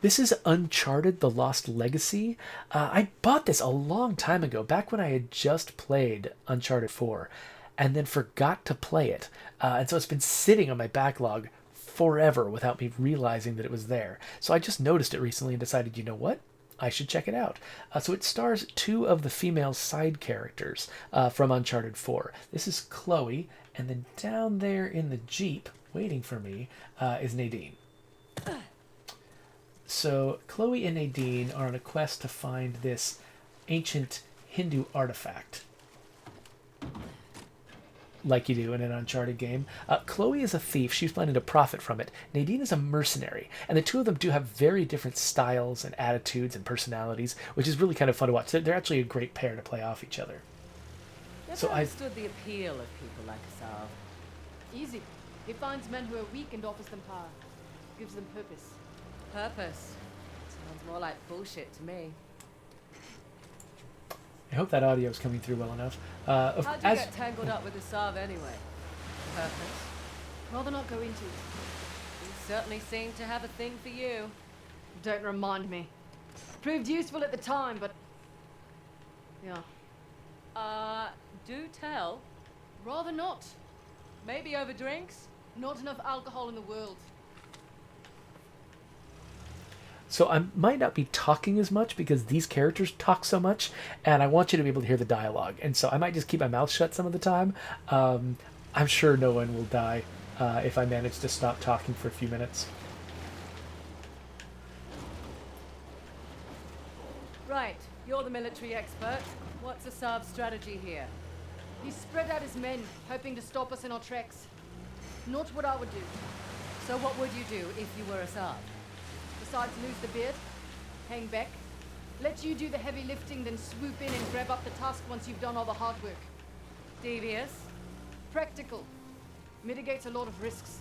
This is Uncharted: The Lost Legacy. I bought this a long time ago, back when I had just played Uncharted 4, and then forgot to play it. And so it's been sitting on my backlog forever without me realizing that it was there. So I just noticed it recently and decided, you know what? I should check it out. So it stars two of the female side characters from Uncharted 4. This is Chloe, and then down there in the Jeep, waiting for me, is Nadine. So Chloe and Nadine are on a quest to find this ancient Hindu artifact, like you do in an Uncharted game. Chloe is a thief. She's planning to profit from it. Nadine is a mercenary. And the two of them do have very different styles and attitudes and personalities, which is really kind of fun to watch. They're actually a great pair to play off each other. Never understood the appeal of people like Asav. Easy. He finds men who are weak and offers them power. Gives them purpose. Purpose? Sounds more like bullshit to me. I hope that audio is coming through well enough. How'd you get tangled up with Asav anyway? Purpose? Rather not go into it. You certainly seem to have a thing for you. Don't remind me. Proved useful at the time, but... yeah. Do tell. Rather not. Maybe over drinks? Not enough alcohol in the world. So I might not be talking as much because these characters talk so much, and I want you to be able to hear the dialogue. And so I might just keep my mouth shut some of the time. I'm sure no one will die if I manage to stop talking for a few minutes. Right, you're the military expert. What's Asav's strategy here? He spread out his men, hoping to stop us in our tracks. Not what I would do. So what would you do if you were Asav? Besides lose the beard, hang back, let you do the heavy lifting, then swoop in and grab up the tusk once you've done all the hard work. Devious? Practical. Mitigates a lot of risks.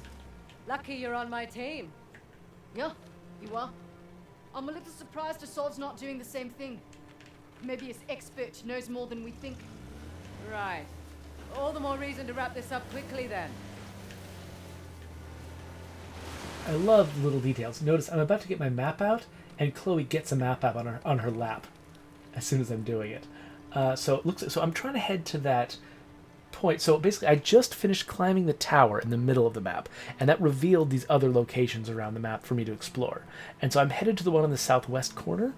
Lucky you're on my team. Yeah, you are. I'm a little surprised Asav's not doing the same thing. Maybe his expert knows more than we think. Right. All the more reason to wrap this up quickly then. I love little details. Notice I'm about to get my map out, and Chloe gets a map out on her lap as soon as I'm doing it. So I'm trying to head to that point. So basically, I just finished climbing the tower in the middle of the map, and that revealed these other locations around the map for me to explore. And so I'm headed to the one in the southwest corner,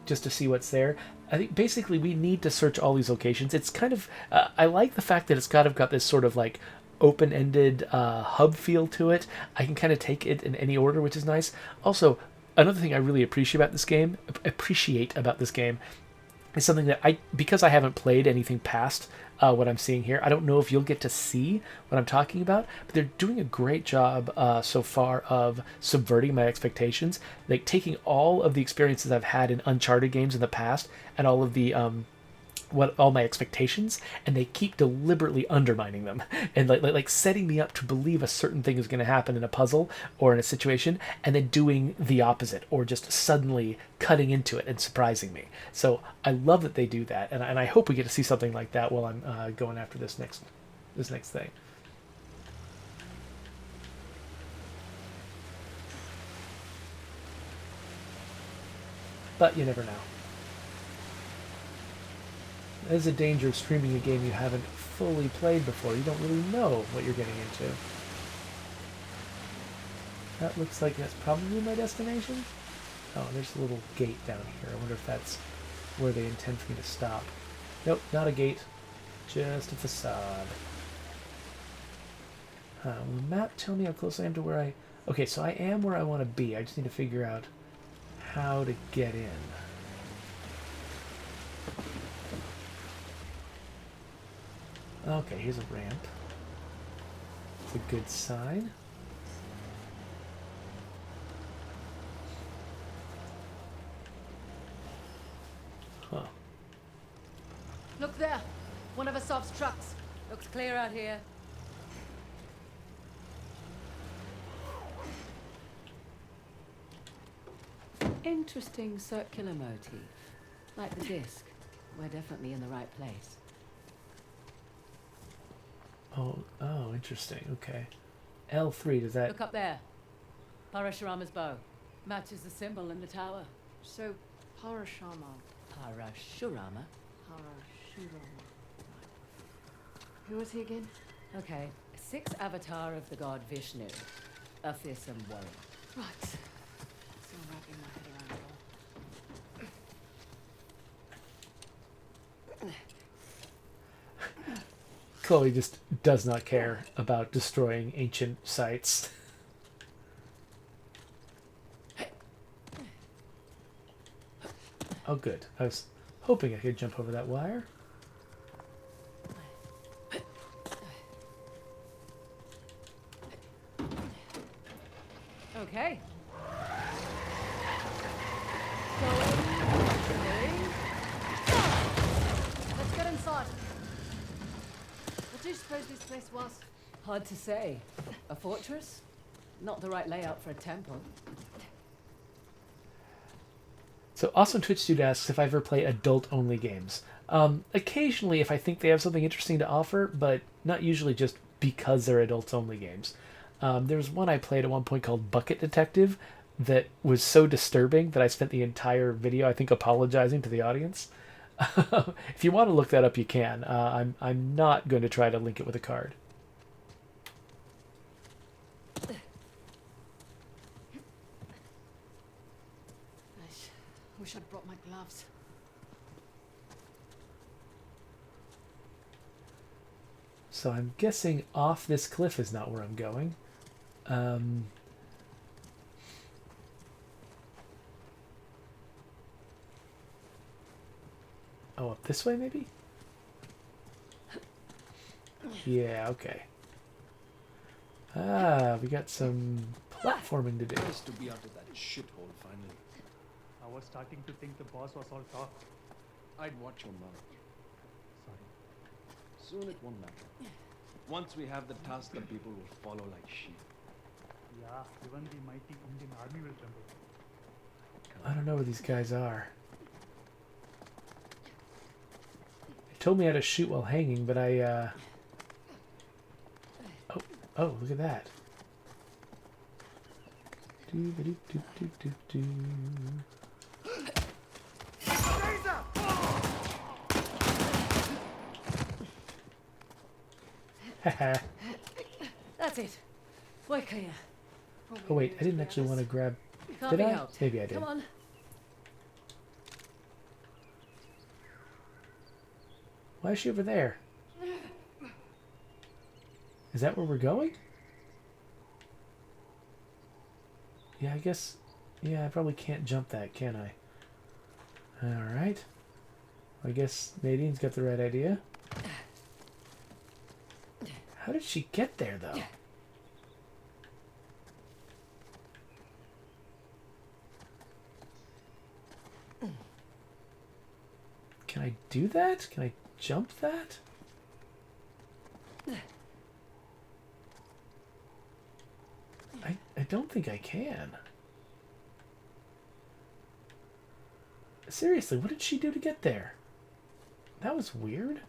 just to see what's there. I think basically we need to search all these locations. It's kind of I like the fact that it's kind of got this sort of like open-ended hub feel to it. I can kind of take it in any order, which is nice. Also, another thing I really appreciate about this game is something that because I haven't played anything past what I'm seeing here, I don't know if you'll get to see what I'm talking about, but they're doing a great job so far of subverting my expectations, like taking all of the experiences I've had in Uncharted games in the past and all of the all my expectations, and they keep deliberately undermining them and like setting me up to believe a certain thing is going to happen in a puzzle or in a situation, and then doing the opposite or just suddenly cutting into it and surprising me. So I love that they do that, and I hope we get to see something like that while I'm going after this next thing. But you never know. There's a danger of streaming a game you haven't fully played before. You don't really know what you're getting into. That looks like that's probably my destination. Oh, there's a little gate down here. I wonder if that's where they intend for me to stop. Nope, not a gate. Just a facade. Will the map tell me how close I am to where I... Okay, so I am where I want to be. I just need to figure out how to get in. Okay, here's a ramp. It's a good sign. Huh. Look there. One of Asav's trucks. Looks clear out here. Interesting circular motif. Like the disc. We're definitely in the right place. Oh, interesting. Okay. L3, does that... Look up there. Parashurama's bow. Matches the symbol in the tower. So, Parashama. Parashurama. Parashurama. Who was he again? Okay, 6th avatar of the god Vishnu. A fearsome warrior. Right. Still wrapping my head around it all. Chloe just does not care about destroying ancient sites. Oh, good. I was hoping I could jump over that wire. Okay. Let's get inside. What do you suppose this place was? Hard to say. A fortress? Not the right layout for a temple. So Awesome Twitch Dude asks if I ever play adult-only games. Occasionally if I think they have something interesting to offer, but not usually just because they're adults-only games. There's one I played at one point called Bucket Detective that was so disturbing that I spent the entire video, I think, apologizing to the audience. If you want to look that up, you can. I'm not going to try to link it with a card. Wish I'd brought my gloves. So I'm guessing off this cliff is not where I'm going. Oh, up this way maybe? Yeah, okay. Ah, we got some platforming to do. Nice to be out of that shithole finally. I was starting to think the boss was all talk. I'd watch your mouth. Sorry. Soon it won't matter. Once we have the task, the people will follow like sheep. Yeah, even the mighty Indian army will tremble. I don't know where these guys are. They told me how to shoot while hanging, but I, Oh, look at that. Do-ba-do-do-do-do-do. Haha. That's it. We're clear. Oh wait, I didn't actually want to grab... Can't Did be I? helped. Maybe I did. Come on. Why is she over there? Is that where we're going? Yeah, I guess... Yeah, I probably can't jump that, can I? Alright. I guess Nadine's got the right idea. How did she get there, though? Can I do that? Can I jump that? I don't think I can. Seriously, what did she do to get there? That was weird.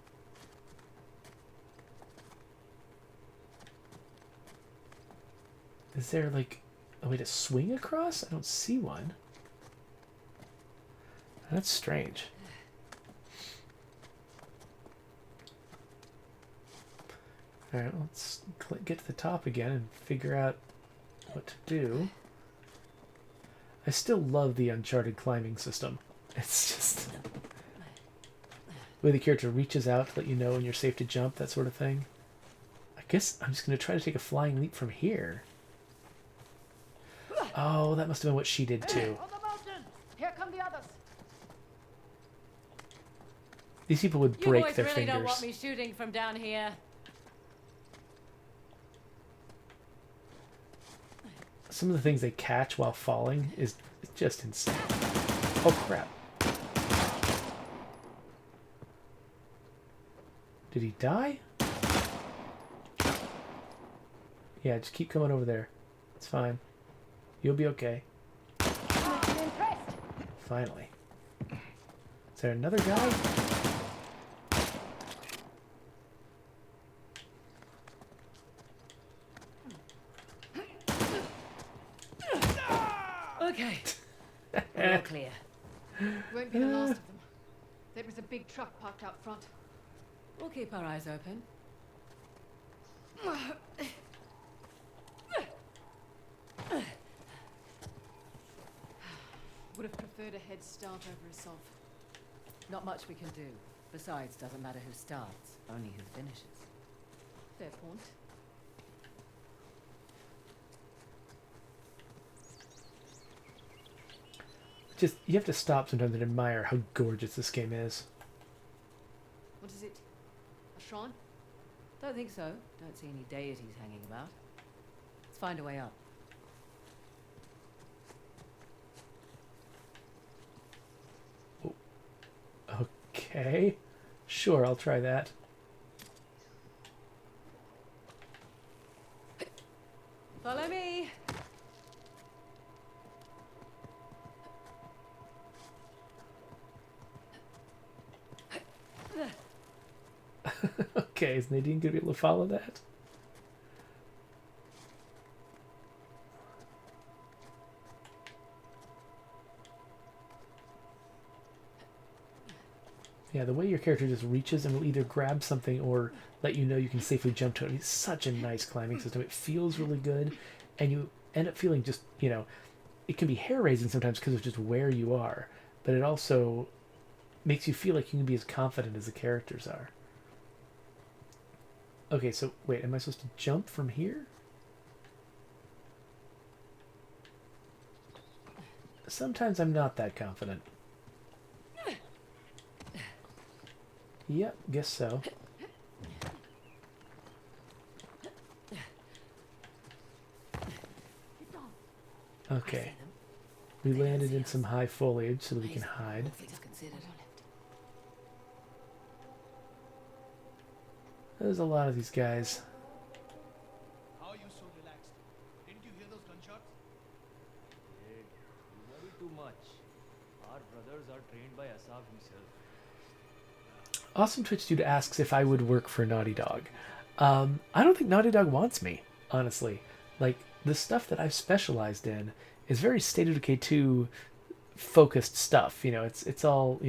Is there like a way to swing across? I don't see one. That's strange. Alright, let's get to the top again and figure out what to do. I still love the Uncharted climbing system. It's just... the way the character reaches out to let you know when you're safe to jump, that sort of thing. I guess I'm just going to try to take a flying leap from here. Oh, that must have been what she did too. On the mountain! Here come the others! These people would You break boys their really fingers. don't want me shooting from down here. Some of the things they catch while falling is just insane. Oh crap. Did he die? Yeah, just keep coming over there. It's fine. You'll be okay. I'm impressed! Finally. Is there another guy? Okay. We're all clear. Won't be the last of them. There was a big truck parked out front. We'll keep our eyes open. Would have preferred a head start over Assault. Not much we can do. Besides, doesn't matter who starts, only who finishes. Fair point. Just, you have to stop sometimes and admire how gorgeous this game is. What is it? A shrine? Don't think so. Don't see any deities hanging about. Let's find a way up. Okay. Sure, I'll try that. Follow me. Okay, is Nadine going to be able to follow that? Yeah, the way your character just reaches and will either grab something or let you know you can safely jump to it. It's such a nice climbing system. It feels really good, and you end up feeling just, it can be hair-raising sometimes because of just where you are, but it also makes you feel like you can be as confident as the characters are. Okay, so wait, am I supposed to jump from here? Sometimes I'm not that confident. Yep, guess so. Okay. We landed in some high foliage so that we can hide. There's a lot of these guys. How are you so relaxed? Didn't you hear those gunshots? Hey, you worry too much. Our brothers are trained by Asaf himself. Awesome Twitch Dude asks if I would work for Naughty Dog. I don't think Naughty Dog wants me, honestly. Like, the stuff that I've specialized in is very State of Decay 2 focused stuff. It's all,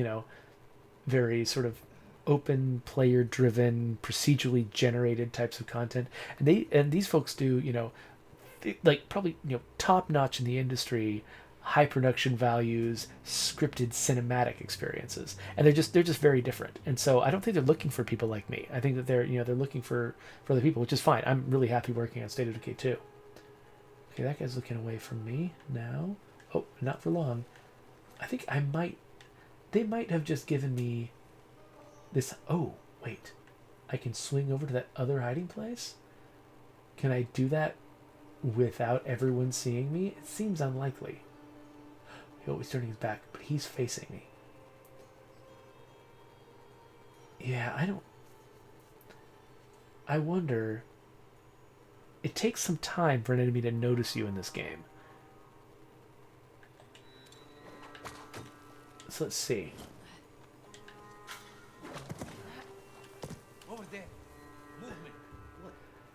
very sort of open player driven, procedurally generated types of content. And these folks do, like probably, top notch in the industry, high production values, scripted cinematic experiences, and they're just very different. And so I don't think they're looking for people like me. I think that they're looking for other people, which is fine. I'm really happy working on State of Decay 2. Okay, that guy's looking away from me now. Oh, not for long. I think they might have just given me this. Oh, wait, I can swing over to that other hiding place. Can I do that without everyone seeing me? It seems unlikely. Oh, he's turning his back, but he's facing me. Yeah, I wonder. It takes some time for an enemy to notice you in this game. So let's see. Over there. Movement.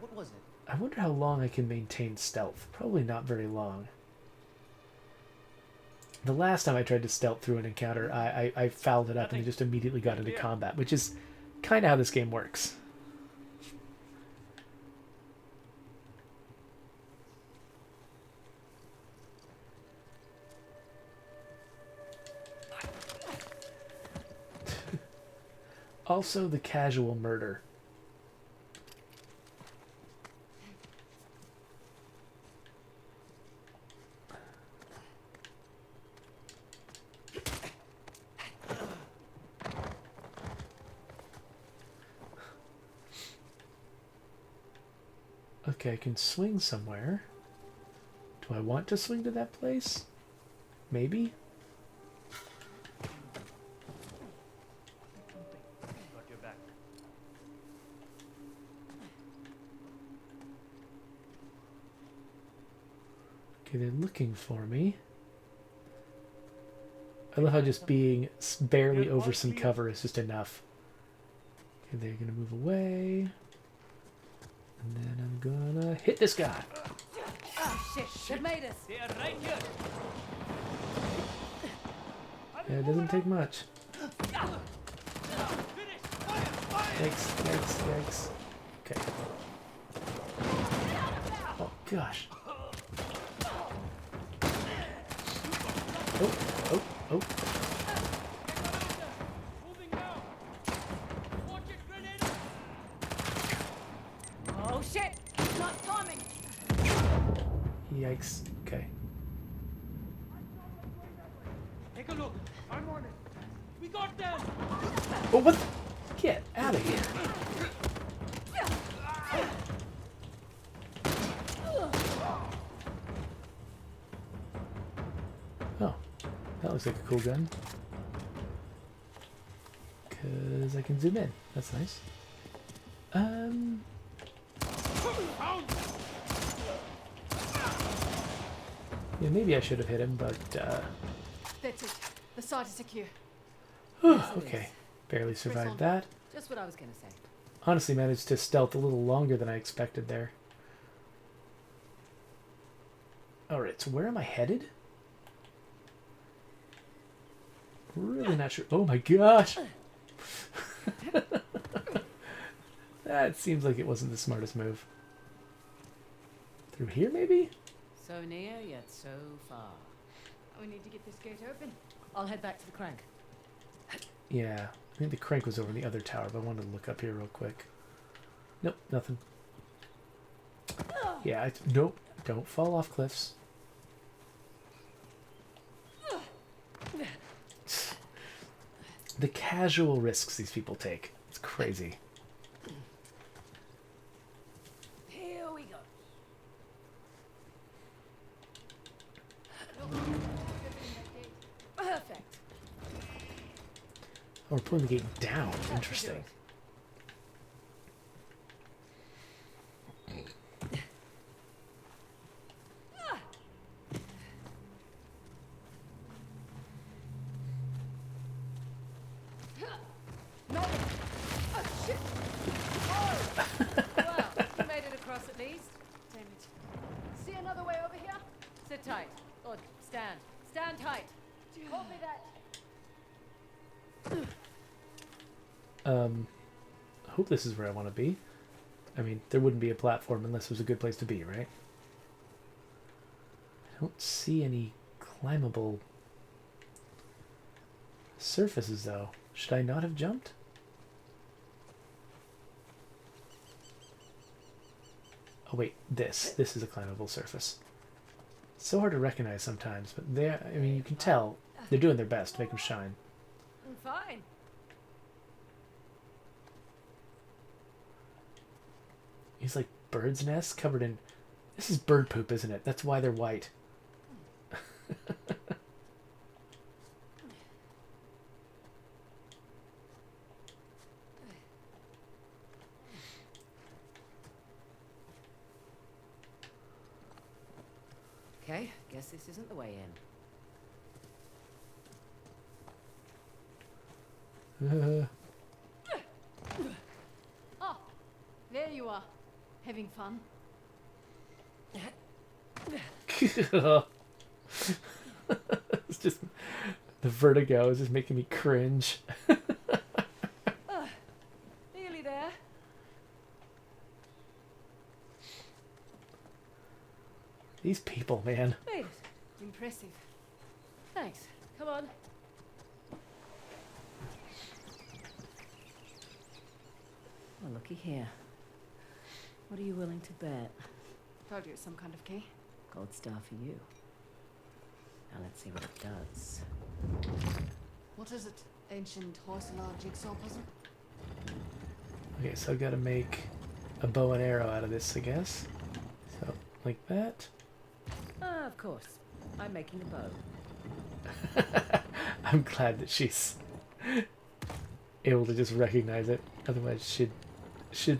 What was it? I wonder how long I can maintain stealth. Probably not very long. The last time I tried to stealth through an encounter, I fouled it up and I just immediately got into combat, which is kind of how this game works. Also, the casual murder. Okay, I can swing somewhere. Do I want to swing to that place? Maybe? Got your back. Okay, they're looking for me. I love how just being barely over some cover is just enough. Okay, they're gonna move away. And then I'm gonna hit this guy. Oh shit, they've made us. They are right here. Yeah, it doesn't take much. Yikes, yikes, yikes. Okay. Oh, gosh. Oh, oh, oh. Oh shit! Not timing! Yikes. Okay. Take a look. I'm on it. We got them. Oh, what? Get out of here. Oh, that looks like a cool gun. Because I can zoom in. That's nice. Yeah, maybe I should have hit him, but, That's it. The site is secure. okay. Barely survived that. Just what I was gonna say. Honestly, managed to stealth a little longer than I expected there. Alright, so where am I headed? Really not sure. Oh my gosh! That seems like it wasn't the smartest move. Through here, maybe? So near, yet so far. We need to get this gate open. I'll head back to the crank. Yeah, I think the crank was over in the other tower, but I wanted to look up here real quick. Nope, nothing. Yeah, nope, don't fall off cliffs. The casual risks these people take. It's crazy. Here we go. Perfect. Oh, we're pulling the gate down. Interesting. No! Oh shit! Well, you made it across at least. Damn it. See another way over here? Sit tight. Or stand. Stand tight. Copy that. I hope this is where I want to be. I mean, there wouldn't be a platform unless it was a good place to be, right? I don't see any climbable surfaces, though. Should I not have jumped? Oh, wait, this. This is a climbable surface. It's so hard to recognize sometimes, but they're, I mean, you can tell they're doing their best to make them shine. Fine. These like birds' nests covered in. This is bird poop, isn't it? That's why they're white. Okay, guess this isn't the way in. Oh, there you are. Having fun. It's just the vertigo is just making me cringe. Nearly there. These people, man. Made it. Impressive. Thanks. Come on. Well, looky here. What are you willing to bet? Told you it's some kind of key. Gold star for you. Now let's see what it does. What is it? Ancient Hoysala jigsaw puzzle? Okay, so I've got to make a bow and arrow out of this, I guess. So, like that. Ah, of course. I'm making a bow. I'm glad that she's able to just recognize it. Otherwise, she'd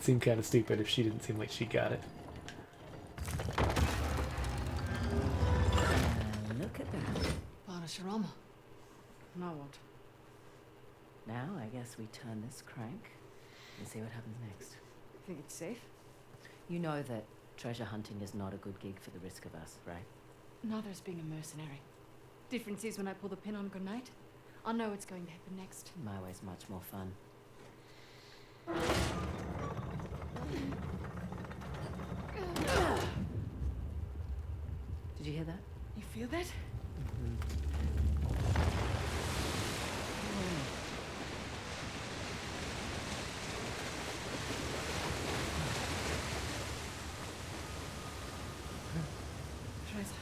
seem kind of stupid if she didn't seem like she got it. Look at that. Parashurama. Now what? Now I guess we turn this crank and see what happens next. Think it's safe? You know that treasure hunting is not a good gig for the risk of us, right? Neither is being a mercenary. Difference is when I pull the pin on a grenade, I know what's going to happen next. My way's much more fun. Did you hear that? You feel that? Teresa,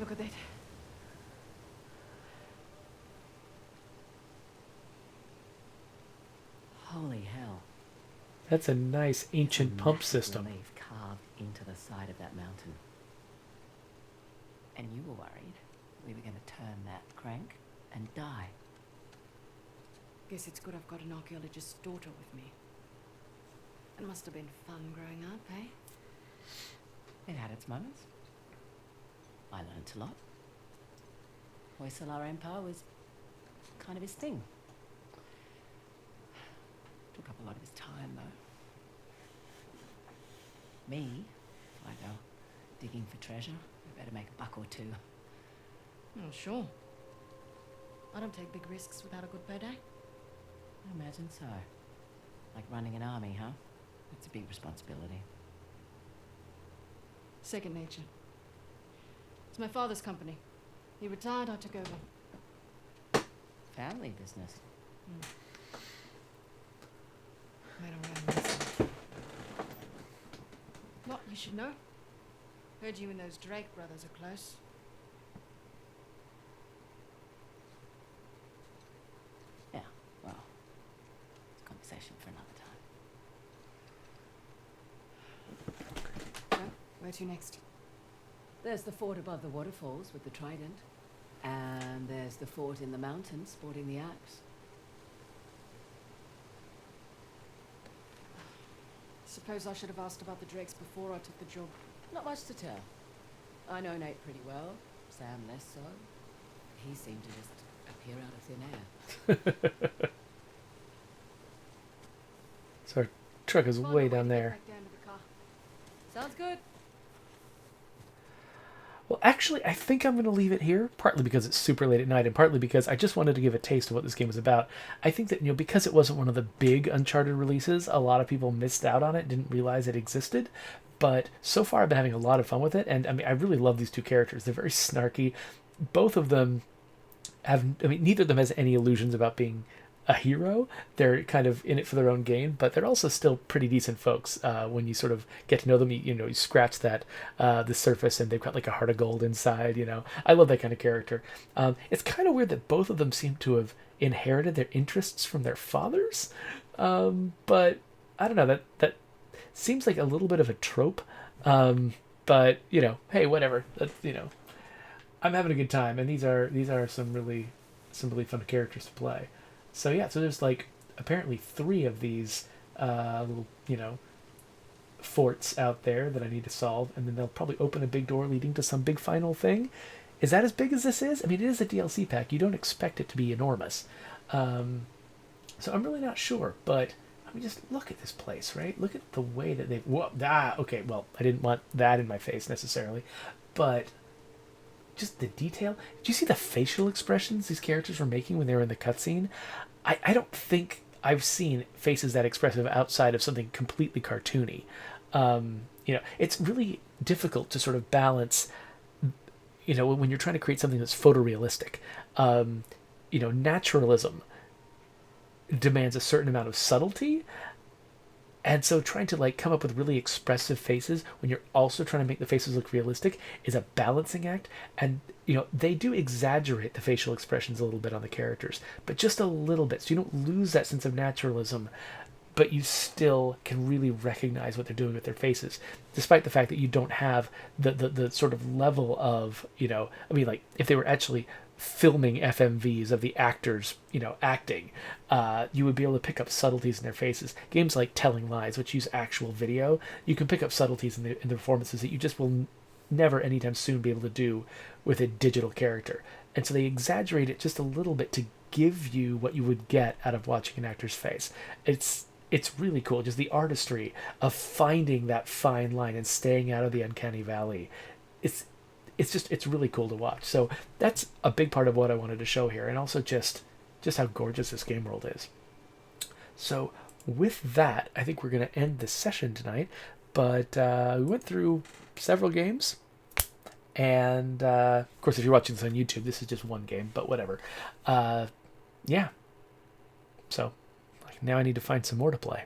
look at that. Holy hell. That's a nice ancient pump Massive system. relief carved into the side of that mountain. And you were worried we were going to turn that crank and die. Guess it's good I've got an archaeologist's daughter with me. It must have been fun growing up, eh? It had its moments. I learnt a lot. Hoysala Empire was kind of his thing. Took up a lot of his time, though. Me, if I go digging for treasure, I better make a buck or two. Oh, sure. I don't take big risks without a good payday. I imagine so. Like running an army, huh? It's a big responsibility. Second nature. It's my father's company. He retired, I took over. Family business. Made a rat of myself. What, you should know? Heard you and those Drake brothers are close. Yeah, well, it's a conversation for another time. So, where to next? There's the fort above the waterfalls with the trident. And there's the fort in the mountains sporting the axe. Suppose I should have asked about the Drakes before I took the job. Not much to tell. I know Nate pretty well, Sam less so. He seemed to just appear out of thin air. So our truck is Find a way way to down get there. back down to the car. Sounds good. Well, actually, I think I'm going to leave it here, partly because it's super late at night, and partly because I just wanted to give a taste of what this game is about. I think that, because it wasn't one of the big Uncharted releases, a lot of people missed out on it, didn't realize it existed. But so far, I've been having a lot of fun with it, and I really love these two characters. They're very snarky. Both of them neither of them has any illusions about being a hero. They're kind of in it for their own gain, but they're also still pretty decent folks. When you sort of get to know them, you scratch that the surface, and they've got like a heart of gold inside. I love that kind of character. It's kind of weird that both of them seem to have inherited their interests from their fathers, but I don't know. That seems like a little bit of a trope. But hey, whatever. I'm having a good time, and these are some really fun characters to play. So yeah, so there's like apparently 3 of these little, forts out there that I need to solve, and then they'll probably open a big door leading to some big final thing. Is that as big as this is? I mean, it is a DLC pack. You don't expect it to be enormous. So I'm really not sure, but I mean, just look at this place, right? Look at the way that they've... okay, well, I didn't want that in my face necessarily, but just the detail. Did you see the facial expressions these characters were making when they were in the cutscene? I don't think I've seen faces that expressive outside of something completely cartoony. It's really difficult to sort of balance, when you're trying to create something that's photorealistic. Naturalism demands a certain amount of subtlety. And so trying to come up with really expressive faces when you're also trying to make the faces look realistic is a balancing act. And, they do exaggerate the facial expressions a little bit on the characters, but just a little bit. So you don't lose that sense of naturalism, but you still can really recognize what they're doing with their faces, despite the fact that you don't have the sort of level of, if they were actually filming FMVs of the actors, acting, you would be able to pick up subtleties in their faces. Games like Telling Lies, which use actual video, you can pick up subtleties in the performances that you just will never anytime soon be able to do with a digital character. And so they exaggerate it just a little bit to give you what you would get out of watching an actor's face. It's really cool, just the artistry of finding that fine line and staying out of the uncanny valley. it's really cool to watch. So that's a big part of what I wanted to show here, and also just how gorgeous this game world is. So with that, I think we're going to end this session tonight. But we went through several games. And, of course, if you're watching this on YouTube, this is just one game. But whatever. Yeah. So now I need to find some more to play.